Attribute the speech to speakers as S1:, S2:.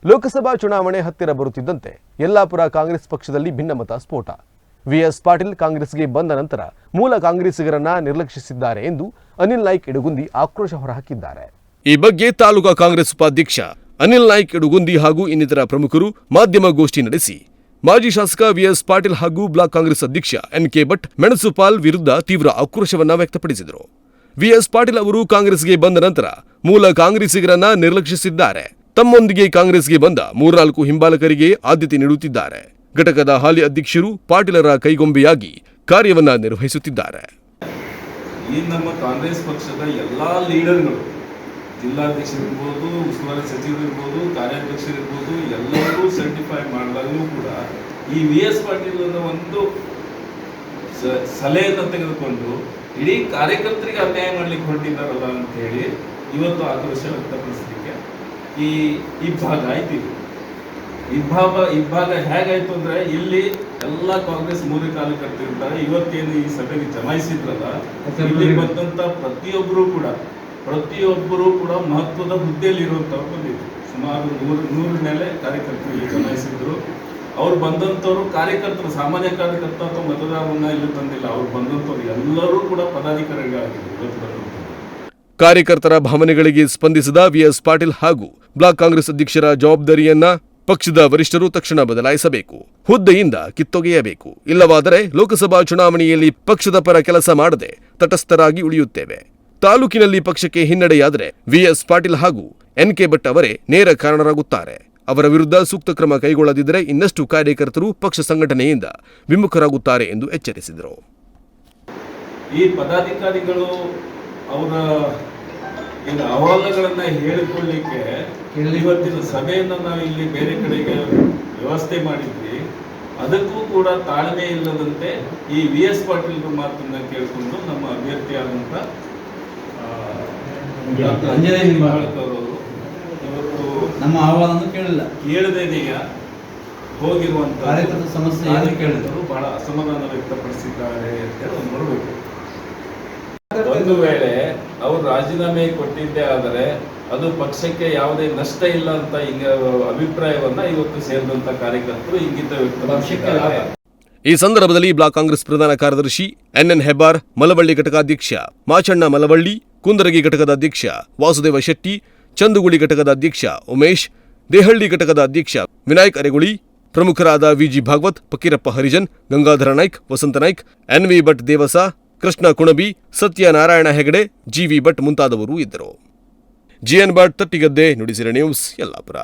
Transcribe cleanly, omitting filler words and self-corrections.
S1: ಲೋಕಸಭಾ ಚುನಾವಣೆ ಹತ್ತಿರ ಬರುತ್ತಿದ್ದಂತೆ ಯಲ್ಲಾಪುರ ಕಾಂಗ್ರೆಸ್ ಪಕ್ಷದಲ್ಲಿ ಭಿನ್ನಮತ ಸ್ಫೋಟ. ವಿಎಸ್ ಪಾಟೀಲ್ ಕಾಂಗ್ರೆಸ್ಗೆ ಬಂದ ನಂತರ ಮೂಲ ಕಾಂಗ್ರೆಸ್ಸಿಗರನ್ನ ನಿರ್ಲಕ್ಷಿಸಿದ್ದಾರೆ ಎಂದು ಅನಿಲ್ ನಾಯ್ಕ್ ಇಡಗುಂದಿ ಆಕ್ರೋಶ ಹೊರಹಾಕಿದ್ದಾರೆ. ಈ ಬಗ್ಗೆ ತಾಲೂಕಾ ಕಾಂಗ್ರೆಸ್ ಉಪಾಧ್ಯಕ್ಷ ಅನಿಲ್ ನಾಯ್ಕ್ ಇಡಗುಂದಿ ಹಾಗೂ ಇನ್ನಿತರ ಪ್ರಮುಖರು ಮಾಧ್ಯಮಗೋಷ್ಠಿ ನಡೆಸಿ ಮಾಜಿ ಶಾಸಕ ವಿಎಸ್ ಪಾಟೀಲ್ ಹಾಗೂ ಬ್ಲಾಕ್ ಕಾಂಗ್ರೆಸ್ ಅಧ್ಯಕ್ಷ ಎನ್.ಕೆ. ಭಟ್ ಮೆಣಸುಪಾಲ್ ವಿರುದ್ಧ ತೀವ್ರ ಆಕ್ರೋಶವನ್ನ ವ್ಯಕ್ತಪಡಿಸಿದರು. ವಿಎಸ್ ಪಾಟೀಲ್ ಅವರು ಕಾಂಗ್ರೆಸ್ಗೆ ಬಂದ ನಂತರ ಮೂಲ ಕಾಂಗ್ರೆಸ್ಸಿಗರನ್ನ ನಿರ್ಲಕ್ಷಿಸಿದ್ದಾರೆ. ತಮ್ಮೊಂದಿಗೆ ಕಾಂಗ್ರೆಸ್ಗೆ ಬಂದ 3-4 ಹಿಂಬಾಲಕರಿಗೆ ಆದ್ಯತೆ ನೀಡುತ್ತಿದ್ದಾರೆ. ಘಟಕದ ಹಾಲಿ ಅಧ್ಯಕ್ಷರು ಪಾಟೀಲರ ಕೈಗೊಂಬೆಯಾಗಿ ಕಾರ್ಯವನ್ನ ನಿರ್ವಹಿಸುತ್ತಿದ್ದಾರೆ.
S2: ಈ ನಮ್ಮ ಕಾಂಗ್ರೆಸ್ ಪಕ್ಷದ ಎಲ್ಲಾ ಲೀಡರ್ಗಳು, ಜಿಲ್ಲಾಧ್ಯಕ್ಷರಿರ್ಬೋದು, ಉಸ್ತುವಾರಿ ಸಚಿವರಿರ್ಬೋದು, ಕಾರ್ಯಾಧ್ಯಕ್ಷರಿರ್ಬೋದು, ಎಲ್ಲರೂ ಸರ್ಟಿಫೈ ಮಾಡಿದಾಗಲೂ ಕೂಡ ಈ ವಿಎಸ್ ಪಾಟೀಲ್ ಒಂದು ಸಲಹೆಯನ್ನು ತೆಗೆದುಕೊಂಡು ಇಡೀ ಕಾರ್ಯಕರ್ತರಿಗೆ ಅನ್ಯಾಯ ಮಾಡ್ಲಿಕ್ಕೆ ಹೊರಟಿದ್ದಾರಲ್ಲ ಅಂತ ಹೇಳಿ ಇವತ್ತು ಆಕ್ರೋಶ ವ್ಯಕ್ತಪಡಿಸಲಿಕ್ಕೆ ಈ ಭಾಗ ಆಯ್ತು. ಇಬ್ಬಾಗ ಹೇಗಾಯ್ತು ಅಂದ್ರೆ ಇಲ್ಲಿ ಎಲ್ಲ ಕಾಂಗ್ರೆಸ್ ಮೂರು ಕಾರ್ಯಕರ್ತರಿರ್ತಾರೆ. ಇವತ್ತೇನು ಈ ಸಭೆಗೆ ಜಮಾಯಿಸಿದ್ರಲ್ಲ, ಇಲ್ಲಿ ಬಂದಂತ ಪ್ರತಿಯೊಬ್ಬರು ಕೂಡ ಮಹತ್ವದ ಹುದ್ದೆಯಲ್ಲಿ ಇರುವಂತವ್ರು ಬಂದಿದ್ರು. ಸುಮಾರು 100 ಮೇಲೆ ಕಾರ್ಯಕರ್ತರು ಇಲ್ಲಿ ಜಮಾಯಿಸಿದ್ರು. ಅವ್ರು ಬಂದಂತವ್ರು ಕಾರ್ಯಕರ್ತರು, ಸಾಮಾನ್ಯ ಕಾರ್ಯಕರ್ತ ಅಥವಾ ಮತದಾರರನ್ನ ಇಲ್ಲಿ ತಂದಿಲ್ಲ. ಅವ್ರು ಬಂದಂತವ್ರು ಎಲ್ಲರೂ ಕೂಡ ಪದಾಧಿಕಾರಿಗಳಾಗಿದ್ರು ಇವತ್ತು ಬಂದಂತವ್ರು.
S1: ಕಾರ್ಯಕರ್ತರ ಭಾವನೆಗಳಿಗೆ ಸ್ಪಂದಿಸಿದ ವಿಎಸ್ ಪಾಟೀಲ್ ಹಾಗೂ ಬ್ಲಾಕ್ ಕಾಂಗ್ರೆಸ್ ಅಧ್ಯಕ್ಷರ ಜವಾಬ್ದಾರಿಯನ್ನ ಪಕ್ಷದ ವರಿಷ್ಠರು ತಕ್ಷಣ ಬದಲಾಯಿಸಬೇಕು, ಹುದ್ದೆಯಿಂದ ಕಿತ್ತೊಗೆಯಬೇಕು. ಇಲ್ಲವಾದರೆ ಲೋಕಸಭಾ ಚುನಾವಣೆಯಲ್ಲಿ ಪಕ್ಷದ ಪರ ಕೆಲಸ ಮಾಡದೆ ತಟಸ್ಥರಾಗಿ ಉಳಿಯುತ್ತೇವೆ. ತಾಲೂಕಿನಲ್ಲಿ ಪಕ್ಷಕ್ಕೆ ಹಿನ್ನಡೆಯಾದರೆ ವಿಎಸ್ ಪಾಟೀಲ್ ಹಾಗೂ ಎನ್.ಕೆ. ಭಟ್ ಅವರೇ ನೇರ ಕಾರಣರಾಗುತ್ತಾರೆ. ಅವರ ವಿರುದ್ಧ ಸೂಕ್ತ ಕ್ರಮ ಕೈಗೊಳ್ಳದಿದ್ದರೆ ಇನ್ನಷ್ಟು ಕಾರ್ಯಕರ್ತರು ಪಕ್ಷ ಸಂಘಟನೆಯಿಂದ ವಿಮುಖರಾಗುತ್ತಾರೆ ಎಂದು ಎಚ್ಚರಿಸಿದರು.
S2: ಈ ಪದಾಧಿಕಾರಿಗಳು ಅವರ ಅಹವಾಲುಗಳನ್ನ ಹೇಳಿಕೊಳ್ಳಲಿಕ್ಕೆ ಇವತ್ತಿನ ಸಭೆಯನ್ನು ನಾವು ಇಲ್ಲಿ ಬೇರೆ ಕಡೆಗೆ ವ್ಯವಸ್ಥೆ ಮಾಡಿದ್ವಿ. ಅದಕ್ಕೂ ಕೂಡ ತಾಳ್ಮೆ ಇಲ್ಲದಂತೆ ಈ ವಿಎಸ್ ಪಾಟೀಲ್ ಮಾತನ್ನ ಕೇಳಿಕೊಂಡು ನಮ್ಮ ಅಭ್ಯರ್ಥಿಯಾದಂತ ಇವತ್ತು
S3: ನಮ್ಮ ಅಹವಾಲನ್ನು
S2: ಕೇಳದೇನೆಯ ಹೋಗಿರುವಂತಹ ಸಮಸ್ಯೆ ಕೇಳಿದರು ಬಹಳ ಅಸಮಾಧಾನ ವ್ಯಕ್ತಪಡಿಸಿದ್ದಾರೆ ಅಂತ ಹೇಳಿ ನೋಡಬೇಕು. ಒಂದು ವೇಳೆ ಅವರು ರಾಜೀನಾಮೆ ಕೊಟ್ಟಿದ್ದೇ ಆದರೆ ಅದು ಪಕ್ಷಕ್ಕೆ ಯಾವುದೇ ನಷ್ಟ ಇಲ್ಲ ಅಂತ ಅಭಿಪ್ರಾಯವನ್ನ ಇವತ್ತು ಸೇರಿದಂತ ಕಾರ್ಯಕರ್ತರು ಇಂಗಿತ ವ್ಯಕ್ತಪಡಿಸಿದ್ದಾರೆ.
S1: ಈ ಸಂದರ್ಭದಲ್ಲಿ ಬ್ಲಾಕ್ ಕಾಂಗ್ರೆಸ್ ಪ್ರಧಾನ ಕಾರ್ಯದರ್ಶಿ ಎನ್.ಎನ್. ಹೆಬ್ಬಾರ್, ಮಲವಳ್ಳಿ ಘಟಕಾಧ್ಯಕ್ಷ ಮಾಚಣ್ಣ ಮಲವಳ್ಳಿ, ಕುಂದರಗಿ ಘಟಕದ ಅಧ್ಯಕ್ಷ ವಾಸುದೇವ ಶೆಟ್ಟಿ, ಚಂದುಗುಳಿ ಘಟಕದ ಅಧ್ಯಕ್ಷ ಉಮೇಶ್, ದೇಹಳ್ಳಿ ಘಟಕದ ಅಧ್ಯಕ್ಷ ವಿನಾಯಕ್ ಅರೆಗುಳಿ, ಪ್ರಮುಖರಾದ ವಿಜಿ ಭಾಗವತ್, ಫಕೀರಪ್ಪ ಹರಿಜನ್, ಗಂಗಾಧರ ನಾಯ್ಕ್, ವಸಂತ ನಾಯ್ಕ್, ಎನ್.ವಿ. ಭಟ್ ದೇವಸ, ಕೃಷ್ಣ ಕುಣಬಿ, ಸತ್ಯನಾರಾಯಣ ಹೆಗಡೆ, ಜಿ.ವಿ. ಭಟ್ ಮುಂತಾದವರು ಇದ್ದರು. GN Bhat, Tattigadde, Nudisira news, Yellapur.